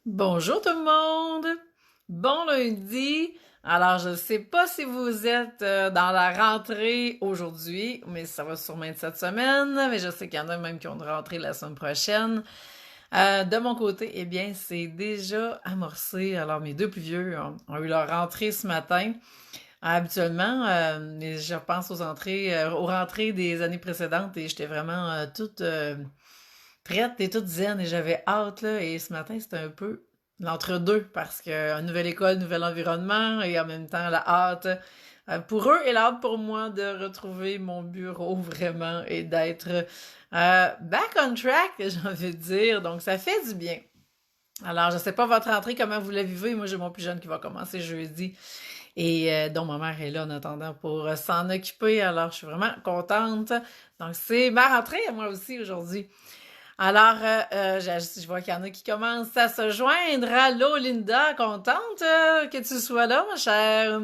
Bonjour tout le monde! Bon lundi! Alors, je ne sais pas si vous êtes dans la rentrée aujourd'hui, mais ça va sûrement être cette semaine, mais je sais qu'il y en a même qui ont une rentrée la semaine prochaine. De mon côté, eh bien, c'est déjà amorcé. Alors, mes deux plus vieux ont eu leur rentrée ce matin. Habituellement, mais je repense aux rentrées des années précédentes et j'étais vraiment toute prête et toute zen et j'avais hâte là. Et ce matin, c'était un peu l'entre-deux parce que une nouvelle école, nouvel environnement et en même temps la hâte pour eux et la hâte pour moi de retrouver mon bureau vraiment et d'être back on track, j'ai envie de dire. Donc ça fait du bien. Alors, je sais pas votre rentrée, comment vous la vivez. Moi, j'ai mon plus jeune qui va commencer jeudi. Et dont ma mère est là en attendant pour s'en occuper. Alors, je suis vraiment contente. Donc, c'est ma rentrée à moi aussi aujourd'hui. Alors, je vois qu'il y en a qui commencent à se joindre. Allô, Linda, contente que tu sois là, ma chère.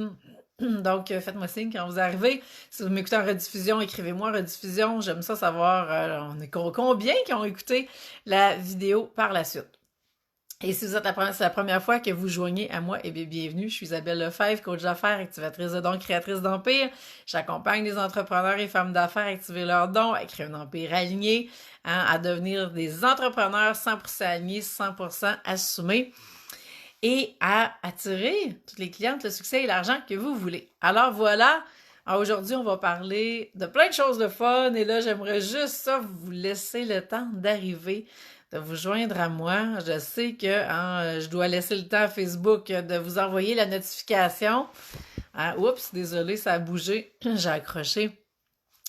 Donc, faites-moi signe quand vous arrivez. Si vous m'écoutez en rediffusion, écrivez-moi en rediffusion. J'aime ça savoir, on est combien qui ont écouté la vidéo par la suite. Et si vous êtes c'est la première fois que vous joignez à moi, eh bien, bienvenue. Je suis Isabelle Lefebvre, coach d'affaires, activatrice de dons, créatrice d'empire. J'accompagne les entrepreneurs et femmes d'affaires à activer leurs dons, à créer un empire aligné, à devenir des entrepreneurs 100% alignés, 100% assumés et à attirer toutes les clientes, le succès et l'argent que vous voulez. Alors voilà, aujourd'hui, on va parler de plein de choses de fun et là, j'aimerais juste ça vous laisser le temps d'arriver, de vous joindre à moi. Je sais que je dois laisser le temps à Facebook de vous envoyer la notification. Oups, désolé, ça a bougé. J'ai accroché.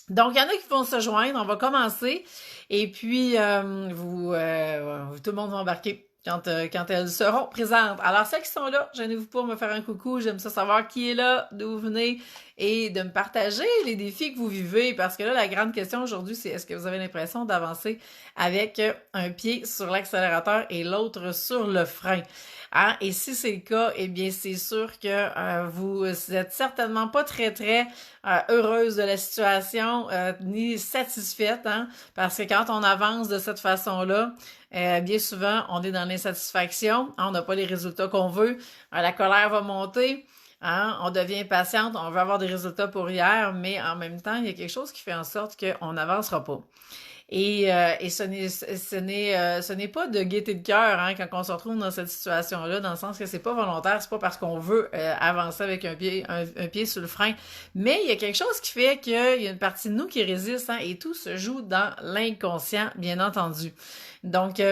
Donc, il y en a qui vont se joindre. On va commencer. Et puis, tout le monde va embarquer quand elles seront présentes. Alors, celles qui sont là, gênez-vous pas me faire un coucou. J'aime ça savoir qui est là, d'où vous venez et de me partager les défis que vous vivez. Parce que là, la grande question aujourd'hui, c'est est-ce que vous avez l'impression d'avancer avec un pied sur l'accélérateur et l'autre sur le frein? Et si c'est le cas, eh bien, c'est sûr que vous êtes certainement pas très heureuse de la situation ni satisfaite, parce que quand on avance de cette façon-là, bien souvent, on est dans l'insatisfaction, on n'a pas les résultats qu'on veut, la colère va monter, on devient impatiente, on veut avoir des résultats pour hier, mais en même temps, il y a quelque chose qui fait en sorte qu'on n'avancera pas. Et ce n'est pas de gaieté de cœur quand on se retrouve dans cette situation-là, dans le sens que c'est pas volontaire, c'est pas parce qu'on veut avancer avec un pied sur le frein, mais il y a quelque chose qui fait qu'il y a une partie de nous qui résiste et tout se joue dans l'inconscient, bien entendu. Donc,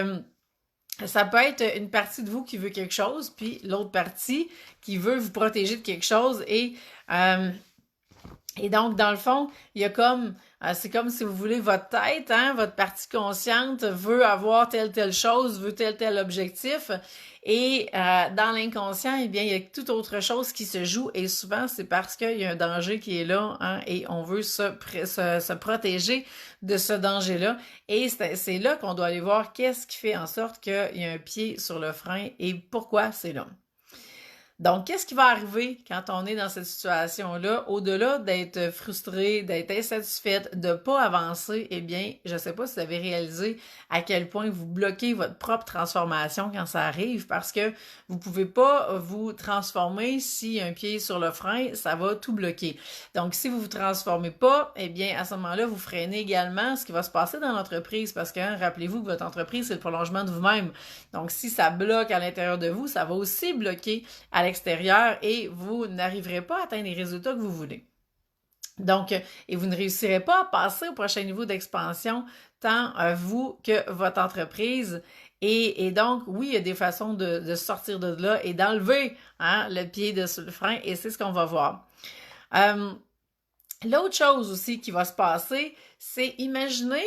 ça peut être une partie de vous qui veut quelque chose, puis l'autre partie qui veut vous protéger de quelque chose et donc, dans le fond, il y a c'est comme si vous voulez votre tête, votre partie consciente veut avoir telle chose, veut tel objectif. Et dans l'inconscient, eh bien, il y a toute autre chose qui se joue. Et souvent, c'est parce qu'il y a un danger qui est là, et on veut se protéger de ce danger-là. Et c'est là qu'on doit aller voir qu'est-ce qui fait en sorte qu'il y a un pied sur le frein et pourquoi c'est là. Donc, qu'est-ce qui va arriver quand on est dans cette situation-là? Au-delà d'être frustré, d'être insatisfaite, de pas avancer, eh bien, je ne sais pas si vous avez réalisé à quel point vous bloquez votre propre transformation quand ça arrive, parce que vous pouvez pas vous transformer si un pied est sur le frein, ça va tout bloquer. Donc, si vous vous transformez pas, eh bien, à ce moment-là, vous freinez également ce qui va se passer dans l'entreprise, parce que rappelez-vous que votre entreprise, c'est le prolongement de vous-même. Donc, si ça bloque à l'intérieur de vous, ça va aussi bloquer à l'extérieur et vous n'arriverez pas à atteindre les résultats que vous voulez. Donc, et vous ne réussirez pas à passer au prochain niveau d'expansion, tant vous que votre entreprise. Et donc, oui, il y a des façons de sortir de là et d'enlever le pied de sur le frein, et c'est ce qu'on va voir. L'autre chose aussi qui va se passer, c'est imaginer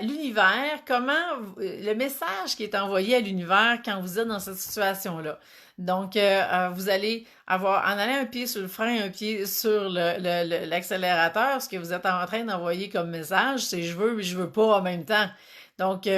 l'univers, le message qui est envoyé à l'univers quand vous êtes dans cette situation-là. Donc, vous allez avoir, en allant un pied sur le frein, un pied sur l'accélérateur, ce que vous êtes en train d'envoyer comme message, c'est je veux, mais je veux pas en même temps. Donc,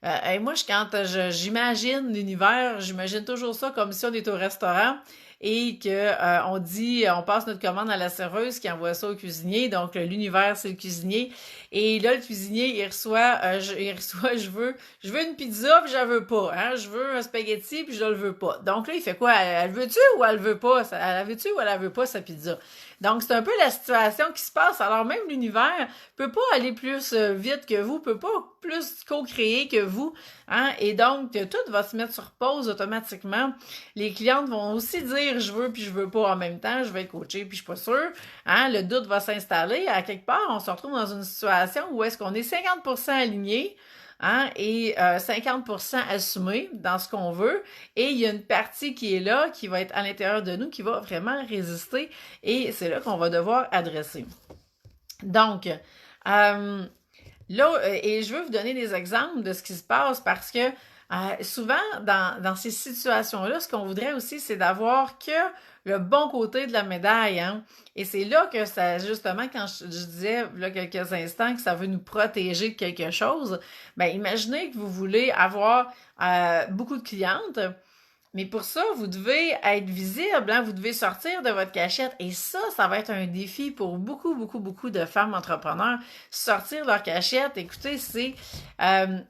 Et moi, quand j'imagine l'univers, j'imagine toujours ça comme si on est au restaurant et que on dit, on passe notre commande à la serveuse qui envoie ça au cuisinier. Donc, l'univers, c'est le cuisinier. Et là, le cuisinier, je veux une pizza puis je la veux pas. Hein? Je veux un spaghetti puis je le veux pas. Donc là, il fait quoi? Elle veut-tu ou elle veut pas? Elle veut-tu ou elle veut pas sa pizza? Donc, c'est un peu la situation qui se passe. Alors, même l'univers peut pas aller plus vite que vous, peut pas plus co-créer que vous. Hein? Et donc, tout va se mettre sur pause automatiquement. Les clientes vont aussi dire je veux puis je veux pas en même temps, je vais être coachée puis je suis pas sûre. Hein? Le doute va s'installer. À quelque part, on se retrouve dans une situation où est-ce qu'on est 50% aligné. Hein, et 50% assumé dans ce qu'on veut, et il y a une partie qui est là, qui va être à l'intérieur de nous, qui va vraiment résister, et c'est là qu'on va devoir adresser. Donc, là, et je veux vous donner des exemples de ce qui se passe parce que souvent, dans ces situations-là, ce qu'on voudrait aussi, c'est d'avoir que le bon côté de la médaille. Hein? Et c'est là que ça, justement, quand je disais, il y a quelques instants, que ça veut nous protéger de quelque chose, ben imaginez que vous voulez avoir beaucoup de clientes. Mais pour ça, vous devez être visible, hein? Vous devez sortir de votre cachette. Et ça va être un défi pour beaucoup, beaucoup, beaucoup de femmes entrepreneurs. Sortir de leur cachette, écoutez, c'est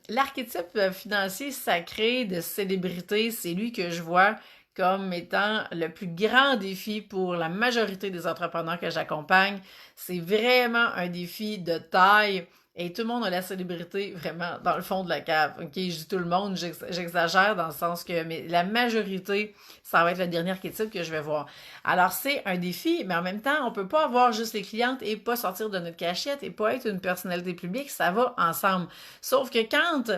l'archétype financier sacré de célébrité. C'est lui que je vois comme étant le plus grand défi pour la majorité des entrepreneurs que j'accompagne. C'est vraiment un défi de taille. Et tout le monde a la célébrité vraiment dans le fond de la cave. OK, je dis tout le monde, j'exagère dans le sens que mais la majorité, ça va être le dernier archétype que je vais voir. Alors, c'est un défi, mais en même temps, on peut pas avoir juste les clientes et pas sortir de notre cachette et pas être une personnalité publique, ça va ensemble. Sauf que quand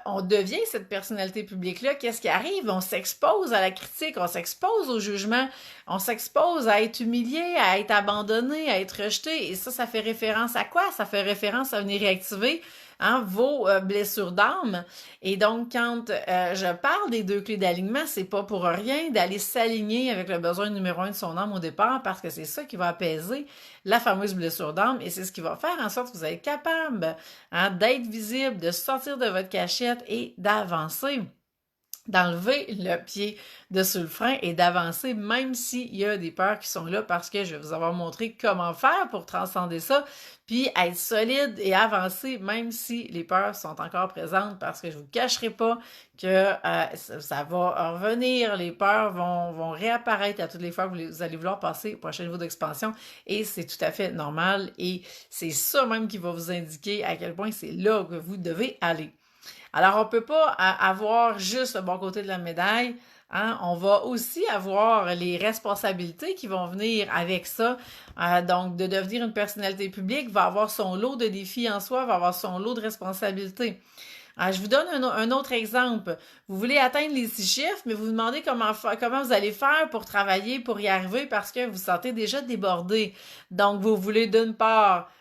on devient cette personnalité publique-là, qu'est-ce qui arrive? On s'expose à la critique, on s'expose au jugement, on s'expose à être humilié, à être abandonné, à être rejeté. Et ça fait référence à quoi? Ça fait référence à venir réactiver vos blessures d'âme. Et donc, quand je parle des 2 clés d'alignement, c'est pas pour rien d'aller s'aligner avec le besoin numéro 1 de son âme au départ, parce que c'est ça qui va apaiser la fameuse blessure d'âme, et c'est ce qui va faire en sorte que vous êtes capable d'être visible, de sortir de votre cachette et d'avancer, d'enlever le pied de sur le frein et d'avancer même s'il y a des peurs qui sont là, parce que je vais vous avoir montré comment faire pour transcender ça, puis être solide et avancer même si les peurs sont encore présentes, parce que je vous cacherai pas que ça va revenir, les peurs vont réapparaître à toutes les fois que vous allez vouloir passer au prochain niveau d'expansion, et c'est tout à fait normal, et c'est ça même qui va vous indiquer à quel point c'est là que vous devez aller. Alors, on ne peut pas avoir juste le bon côté de la médaille. Hein? On va aussi avoir les responsabilités qui vont venir avec ça. Donc, de devenir une personnalité publique va avoir son lot de défis en soi, va avoir son lot de responsabilités. Je vous donne un autre exemple. Vous voulez atteindre les 6 chiffres, mais vous vous demandez comment vous allez faire pour travailler, pour y arriver, parce que vous vous sentez déjà débordé. Donc, vous voulez d'une part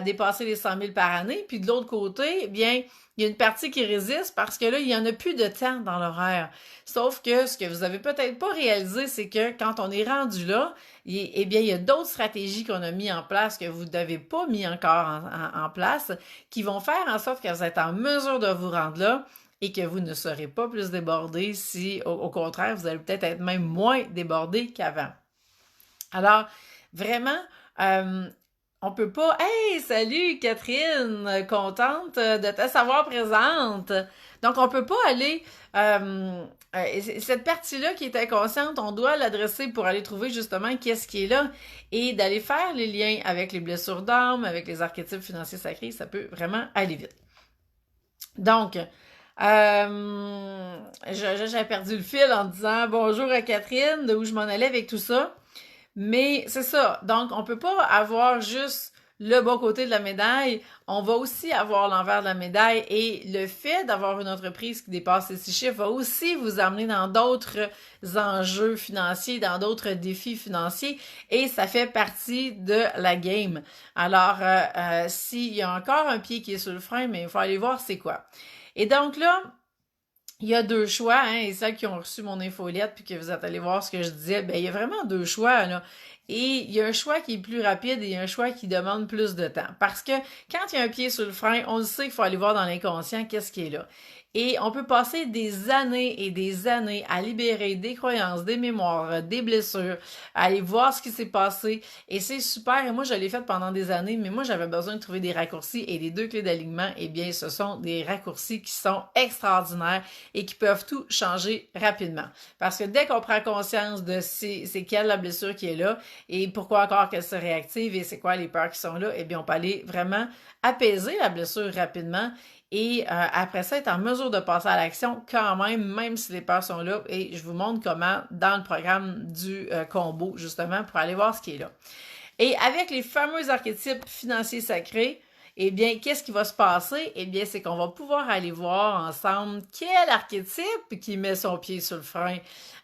dépasser les 100 000 par année, puis de l'autre côté, eh bien, il y a une partie qui résiste parce que là, il n'y en a plus de temps dans l'horaire. Sauf que ce que vous avez peut-être pas réalisé, c'est que quand on est rendu là, eh bien, il y a d'autres stratégies qu'on a mis en place que vous n'avez pas mis encore en place, qui vont faire en sorte que vous êtes en mesure de vous rendre là et que vous ne serez pas plus débordé si, au contraire, vous allez peut-être être même moins débordé qu'avant. Alors, vraiment, on peut pas. Hey, salut Catherine, contente de te savoir présente. Donc, on peut pas aller. Cette partie-là qui est inconsciente, on doit l'adresser pour aller trouver justement qu'est-ce qui est là et d'aller faire les liens avec les blessures d'âme, avec les archétypes financiers sacrés. Ça peut vraiment aller vite. Donc, j'ai perdu le fil en disant bonjour à Catherine, de où je m'en allais avec tout ça. Mais c'est ça. Donc, on peut pas avoir juste le bon côté de la médaille. On va aussi avoir l'envers de la médaille. Et le fait d'avoir une entreprise qui dépasse les 6 chiffres va aussi vous amener dans d'autres enjeux financiers, dans d'autres défis financiers. Et ça fait partie de la game. Alors, s'il y a encore un pied qui est sur le frein, mais il faut aller voir c'est quoi. Et donc là, il y a 2 choix, hein, et celles qui ont reçu mon infolette puis que vous êtes allé voir ce que je disais, ben il y a vraiment 2 choix, là. Et il y a un choix qui est plus rapide et il y a un choix qui demande plus de temps. Parce que quand il y a un pied sur le frein, on le sait qu'il faut aller voir dans l'inconscient qu'est-ce qui est là. Et on peut passer des années et des années à libérer des croyances, des mémoires, des blessures, à aller voir ce qui s'est passé. Et c'est super. Et moi, je l'ai fait pendant des années, mais moi, j'avais besoin de trouver des raccourcis. Et les 2 clés d'alignement, eh bien, ce sont des raccourcis qui sont extraordinaires et qui peuvent tout changer rapidement. Parce que dès qu'on prend conscience de c'est quelle la blessure qui est là et pourquoi encore qu'elle se réactive et c'est quoi les peurs qui sont là, eh bien, on peut aller vraiment apaiser la blessure rapidement et après ça, être en mesure de passer à l'action quand même, même si les peurs sont là. Et je vous montre comment dans le programme du combo, justement, pour aller voir ce qui est là. Et avec les fameux archétypes financiers sacrés, eh bien, qu'est-ce qui va se passer? Eh bien, c'est qu'on va pouvoir aller voir ensemble quel archétype qui met son pied sur le frein.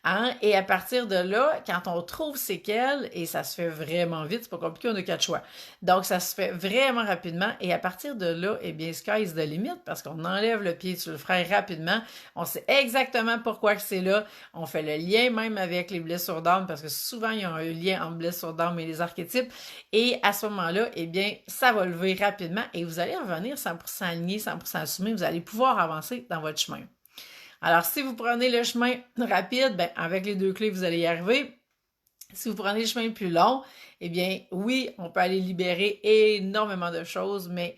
Hein? Et à partir de là, quand on trouve c'est quel, et ça se fait vraiment vite, c'est pas compliqué, on a 4 choix. Donc, ça se fait vraiment rapidement. Et à partir de là, eh bien, sky is the limit parce qu'on enlève le pied sur le frein rapidement. On sait exactement pourquoi que c'est là. On fait le lien même avec les blessures d'âme parce que souvent, il y a un lien entre blessures d'âme et les archétypes. Et à ce moment-là, eh bien, ça va lever rapidement et vous allez revenir 100% aligné, 100% assumé. Vous allez pouvoir avancer dans votre chemin. Alors, si vous prenez le chemin rapide, ben, avec les 2 clés, vous allez y arriver. Si vous prenez le chemin plus long, eh bien, oui, on peut aller libérer énormément de choses, mais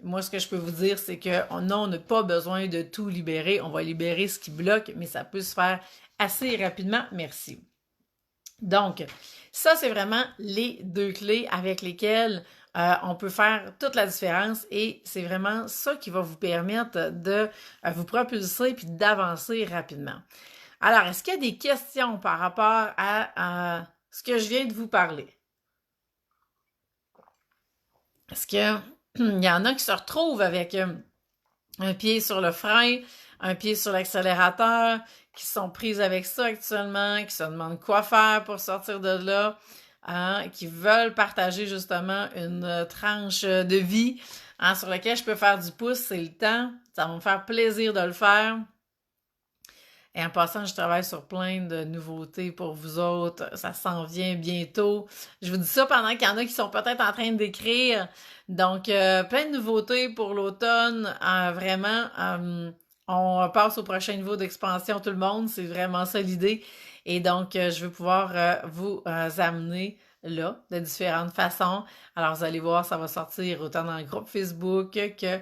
moi, ce que je peux vous dire, c'est que non, on n'a pas besoin de tout libérer. On va libérer ce qui bloque, mais ça peut se faire assez rapidement. Merci. Donc, ça, c'est vraiment les 2 clés avec lesquelles on peut faire toute la différence et c'est vraiment ça qui va vous permettre de vous propulser puis d'avancer rapidement. Alors, est-ce qu'il y a des questions par rapport à ce que je viens de vous parler? Est-ce qu'il y en a qui se retrouvent avec un pied sur le frein, un pied sur l'accélérateur, qui sont prises avec ça actuellement, qui se demandent quoi faire pour sortir de là, hein, qui veulent partager justement une tranche de vie hein, sur laquelle je peux faire du pouce, c'est le temps. Ça va me faire plaisir de le faire. Et en passant, je travaille sur plein de nouveautés pour vous autres. Ça s'en vient bientôt. Je vous dis ça pendant qu'il y en a qui sont peut-être en train d'écrire. Donc, plein de nouveautés pour l'automne. Vraiment, on passe au prochain niveau d'expansion tout le monde. C'est vraiment ça l'idée. Et donc, je vais pouvoir vous amener là, de différentes façons. Alors, vous allez voir, ça va sortir autant dans le groupe Facebook que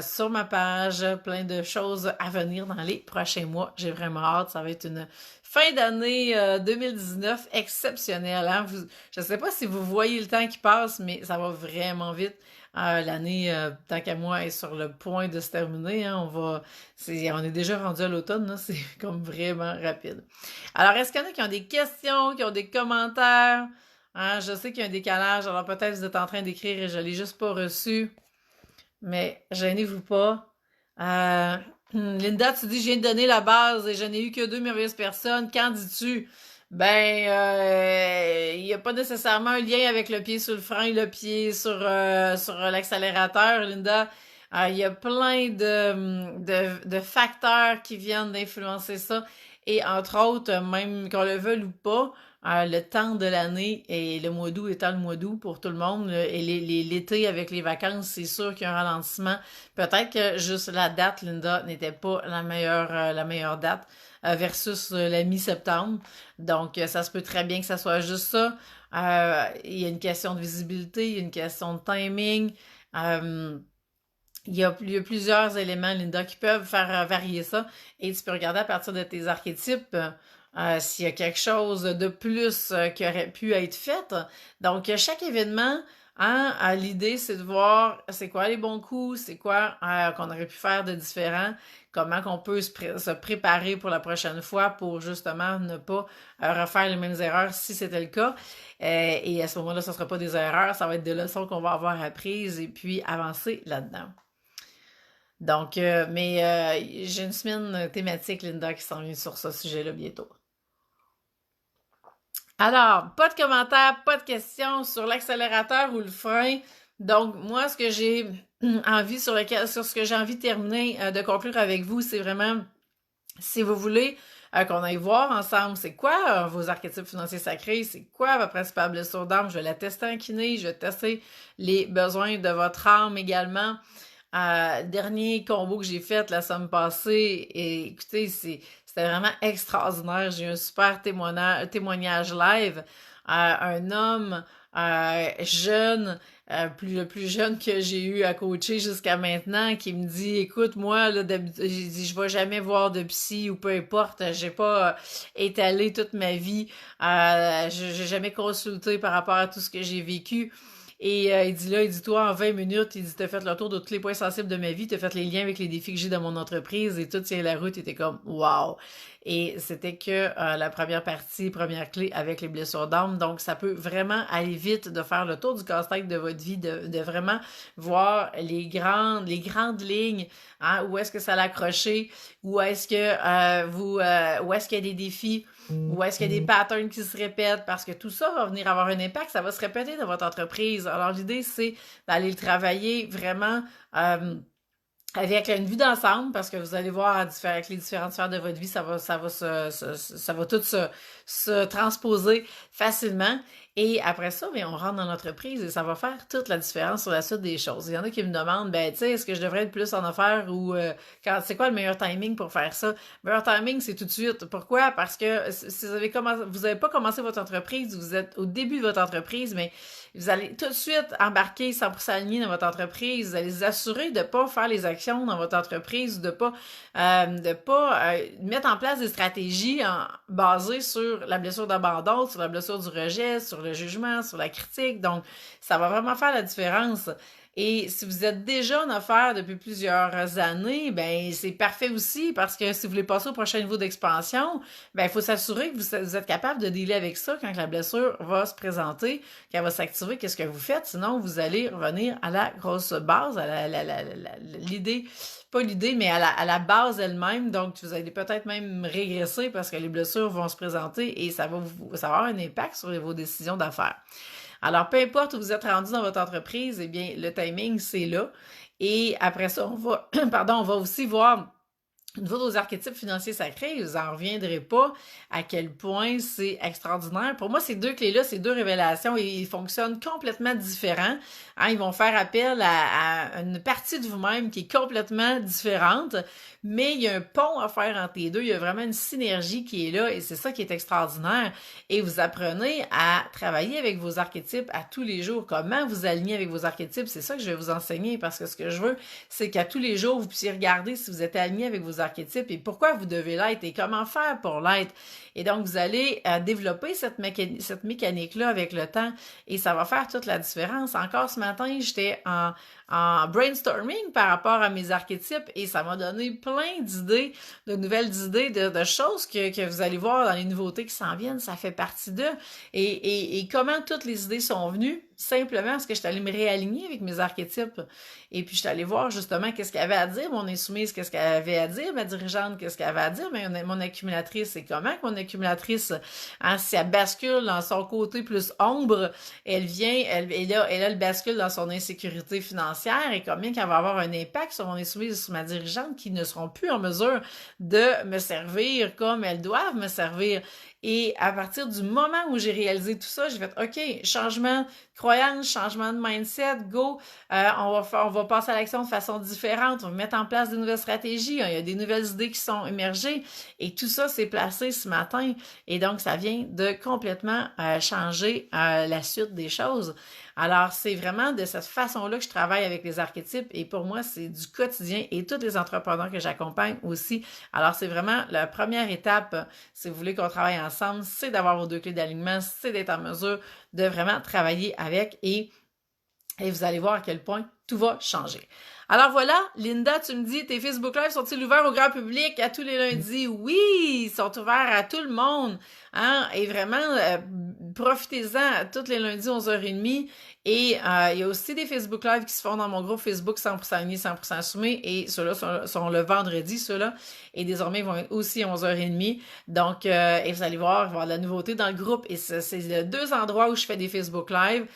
sur ma page. Plein de choses à venir dans les prochains mois. J'ai vraiment hâte. Ça va être une fin d'année 2019 exceptionnelle. Hein? Je ne sais pas si vous voyez le temps qui passe, mais ça va vraiment vite. L'année, tant qu'à moi, est sur le point de se terminer. Hein, on est déjà rendu à l'automne, c'est comme vraiment rapide. Alors, est-ce qu'il y en a qui ont des questions, qui ont des commentaires? Hein, je sais qu'il y a un décalage, alors peut-être vous êtes en train d'écrire et je ne l'ai juste pas reçu. Mais gênez-vous pas. Linda, tu dis, je viens de donner la base et je n'ai eu que 2 merveilleuses personnes. Qu'en dis-tu? Ben, il n'y a pas nécessairement un lien avec le pied sur le frein, le pied sur l'accélérateur, Linda. Il y a plein de facteurs qui viennent d'influencer ça. Et entre autres, même qu'on le veuille ou pas, le temps de l'année et le mois d'août étant le mois d'août pour tout le monde et l'été avec les vacances, c'est sûr qu'il y a un ralentissement. Peut-être que juste la date, Linda, n'était pas la meilleure date versus la mi-septembre. Donc, ça se peut très bien que ça soit juste ça. Il y a une question de visibilité, il y a une question de timing. Il y a plusieurs éléments, Linda, qui peuvent faire varier ça. Et tu peux regarder à partir de tes archétypes s'il y a quelque chose de plus qui aurait pu être fait. Donc, chaque événement, hein, l'idée, c'est de voir c'est quoi les bons coups, c'est quoi qu'on aurait pu faire de différent, comment qu'on peut se préparer pour la prochaine fois pour justement ne pas refaire les mêmes erreurs si c'était le cas. Et à ce moment-là, ce ne sera pas des erreurs, ça va être des leçons qu'on va avoir apprises et puis avancer là-dedans. Donc, j'ai une semaine thématique, Linda, qui s'en vient sur ce sujet-là bientôt. Alors, pas de commentaires, pas de questions sur l'accélérateur ou le frein. Donc, moi, ce que j'ai envie sur ce que j'ai envie de terminer, de conclure avec vous, c'est vraiment Si vous voulez qu'on aille voir ensemble c'est quoi vos archétypes financiers sacrés, c'est quoi votre principale blessure d'âme, je vais la tester en kiné, je vais tester les besoins de votre âme également. Dernier combo que j'ai fait la semaine passée, et écoutez, c'était vraiment extraordinaire. J'ai eu un super témoignage live. Un homme jeune, le plus jeune que j'ai eu à coacher jusqu'à maintenant, qui me dit, écoute, moi, là, j'ai dit, je vais jamais voir de psy ou peu importe, j'ai pas étalé toute ma vie, j'ai jamais consulté par rapport à tout ce que j'ai vécu. Et il dit toi en 20 minutes, il dit t'as fait le tour de tous les points sensibles de ma vie, t'as fait les liens avec les défis que j'ai dans mon entreprise et tout tient la route, était comme wow. Et c'était que la première partie, première clé avec les blessures d'âme. Donc ça peut vraiment aller vite de faire le tour du casse-tête de votre vie, de vraiment voir les grandes lignes, hein, où est-ce que ça l'a accroché, où est-ce que où est-ce qu'il y a des défis. Ou est-ce qu'il y a des patterns qui se répètent? Parce que tout ça va venir avoir un impact, ça va se répéter dans votre entreprise. Alors, l'idée, c'est d'aller le travailler vraiment avec une vue d'ensemble, parce que vous allez voir avec les différentes sphères de votre vie, ça va tout se transposer facilement. Et après ça, bien, on rentre dans l'entreprise et ça va faire toute la différence sur la suite des choses. Il y en a qui me demandent, ben, tu sais, est-ce que je devrais être plus en affaires ou c'est quoi le meilleur timing pour faire ça? Le meilleur timing, c'est tout de suite. Pourquoi? Parce que si vous avez pas commencé votre entreprise, vous êtes au début de votre entreprise, mais vous allez tout de suite embarquer 100% aligné dans votre entreprise. Vous allez vous assurer de pas faire les actions dans votre entreprise, de pas mettre en place des stratégies basées sur la blessure d'abandon, sur la blessure du rejet, sur le jugement, sur la critique. Donc, ça va vraiment faire la différence. Et si vous êtes déjà en affaires depuis plusieurs années, ben c'est parfait aussi parce que si vous voulez passer au prochain niveau d'expansion, ben il faut s'assurer que vous êtes capable de dealer avec ça quand la blessure va se présenter, qu'elle va s'activer, qu'est-ce que vous faites, sinon vous allez revenir à la grosse base, à l'idée, pas l'idée, mais à la base elle-même, donc vous allez peut-être même régresser parce que les blessures vont se présenter et ça va avoir un impact sur vos décisions d'affaires. Alors, peu importe où vous êtes rendu dans votre entreprise, eh bien, le timing, c'est là. Et après ça, on va aussi voir au niveau de vos archétypes financiers sacrés, vous n'en reviendrez pas à quel point c'est extraordinaire. Pour moi, ces deux clés-là, ces deux révélations, ils fonctionnent complètement différents. Hein, ils vont faire appel à une partie de vous-même qui est complètement différente, mais il y a un pont à faire entre les deux. Il y a vraiment une synergie qui est là et c'est ça qui est extraordinaire. Et vous apprenez à travailler avec vos archétypes à tous les jours. Comment vous aligner avec vos archétypes, c'est ça que je vais vous enseigner parce que ce que je veux, c'est qu'à tous les jours, vous puissiez regarder si vous êtes aligné avec vos archétypes et pourquoi vous devez l'être et comment faire pour l'être. Et donc, vous allez développer cette mécanique-là avec le temps et ça va faire toute la différence. Encore ce matin, j'étais en brainstorming par rapport à mes archétypes et ça m'a donné plein d'idées, de nouvelles idées, de choses que vous allez voir dans les nouveautés qui s'en viennent, ça fait partie d'eux. Et comment toutes les idées sont venues? Simplement parce que je suis allée me réaligner avec mes archétypes. Et puis, je suis allée voir justement qu'est-ce qu'elle avait à dire, mon insoumise, qu'est-ce qu'elle avait à dire, ma dirigeante, qu'est-ce qu'elle avait à dire, mais mon accumulatrice, c'est comment que mon accumulatrice, hein, si elle bascule dans son côté plus ombre, elle bascule dans son insécurité financière et combien qu'elle va avoir un impact sur mon insoumise et sur ma dirigeante qui ne seront plus en mesure de me servir comme elles doivent me servir. Et à partir du moment où j'ai réalisé tout ça, j'ai fait OK, changement de croyance, changement de mindset, go, on va passer à l'action de façon différente, on va mettre en place de nouvelles stratégies, il y a des nouvelles idées qui sont émergées et tout ça s'est placé ce matin et donc ça vient de complètement changer la suite des choses. Alors, c'est vraiment de cette façon-là que je travaille avec les archétypes et pour moi, c'est du quotidien et tous les entrepreneurs que j'accompagne aussi. Alors, c'est vraiment la première étape, si vous voulez qu'on travaille ensemble, c'est d'avoir vos deux clés d'alignement, c'est d'être en mesure de vraiment travailler avec et vous allez voir à quel point tout va changer. Alors voilà, Linda, tu me dis, tes Facebook Live sont-ils ouverts au grand public à tous les lundis? Oui, ils sont ouverts à tout le monde. Hein? Et vraiment, profitez-en tous les lundis 11h30. Et il y a aussi des Facebook Live qui se font dans mon groupe Facebook 100% uni, 100% assumé. Et ceux-là sont le vendredi, ceux-là. Et désormais, ils vont être aussi 11h30. Donc, et vous allez voir, il va y avoir de la nouveauté dans le groupe. Et c'est les deux endroits où je fais des Facebook Live.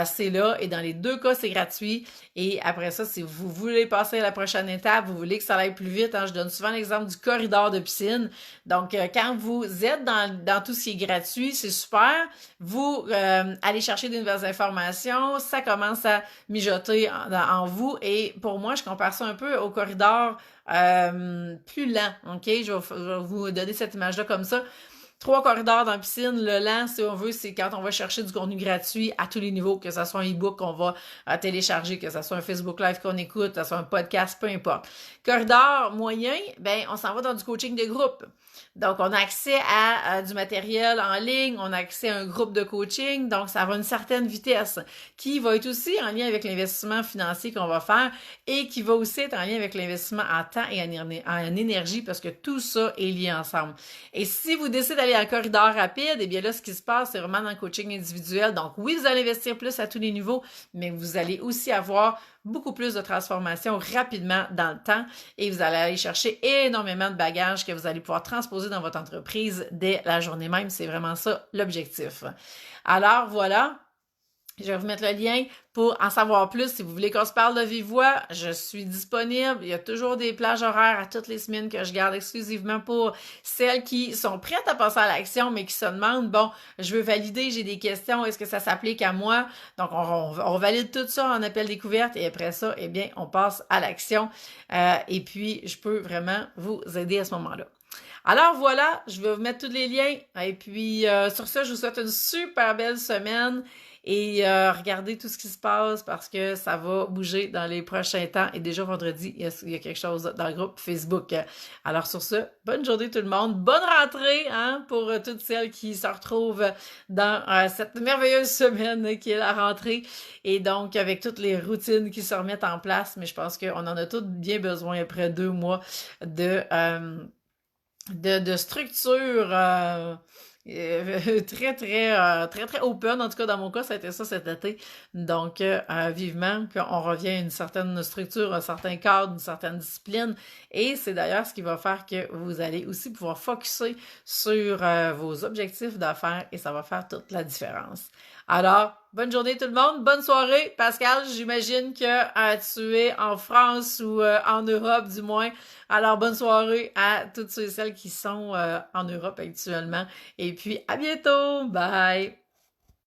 C'est là. Et dans les deux cas, c'est gratuit. Et après ça, si vous voulez passer à la prochaine étape, vous voulez que ça aille plus vite, hein, je donne souvent l'exemple du corridor de piscine. Donc, quand vous êtes dans tout ce qui est gratuit, c'est super. Vous allez chercher des nouvelles informations. Ça commence à mijoter en vous. Et pour moi, je compare ça un peu au corridor plus lent. OK? Je vais vous donner cette image-là comme ça. 3 corridors dans la piscine. Le lent, si on veut, c'est quand on va chercher du contenu gratuit à tous les niveaux, que ce soit un e-book qu'on va télécharger, que ce soit un Facebook Live qu'on écoute, que ce soit un podcast, peu importe. Corridor moyen, ben on s'en va dans du coaching de groupe. Donc, on a accès à du matériel en ligne, on a accès à un groupe de coaching, donc ça va à une certaine vitesse qui va être aussi en lien avec l'investissement financier qu'on va faire et qui va aussi être en lien avec l'investissement en temps et en énergie parce que tout ça est lié ensemble. Et si vous décidez d'aller en corridor rapide, eh bien là, ce qui se passe, c'est vraiment dans le coaching individuel. Donc, oui, vous allez investir plus à tous les niveaux, mais vous allez aussi avoir beaucoup plus de transformation rapidement dans le temps et vous allez aller chercher énormément de bagages que vous allez pouvoir transposer dans votre entreprise dès la journée même. C'est vraiment ça l'objectif. Alors voilà, je vais vous mettre le lien pour en savoir plus. Si vous voulez qu'on se parle de vive voix, je suis disponible. Il y a toujours des plages horaires à toutes les semaines que je garde exclusivement pour celles qui sont prêtes à passer à l'action, mais qui se demandent, bon, je veux valider, j'ai des questions, est-ce que ça s'applique à moi? Donc, on valide tout ça en appel découverte et après ça, eh bien, on passe à l'action. Et puis, je peux vraiment vous aider à ce moment-là. Alors voilà, je vais vous mettre tous les liens. Et puis, sur ça, je vous souhaite une super belle semaine. Et regardez tout ce qui se passe parce que ça va bouger dans les prochains temps. Et déjà vendredi, il y a quelque chose dans le groupe Facebook. Alors sur ce, bonne journée tout le monde. Bonne rentrée hein, pour toutes celles qui se retrouvent dans cette merveilleuse semaine qui est la rentrée. Et donc avec toutes les routines qui se remettent en place. Mais je pense qu'on en a toutes bien besoin après 2 mois de structure très open. En tout cas, dans mon cas, ça a été ça cet été. Donc, vivement qu'on revient à une certaine structure, un certain cadre, une certaine discipline. Et c'est d'ailleurs ce qui va faire que vous allez aussi pouvoir focusser sur vos objectifs d'affaires et ça va faire toute la différence. Alors, bonne journée tout le monde, bonne soirée. Pascal, j'imagine que tu es en France ou en Europe du moins. Alors, bonne soirée à toutes ceux et celles qui sont en Europe actuellement. Et puis, à bientôt! Bye!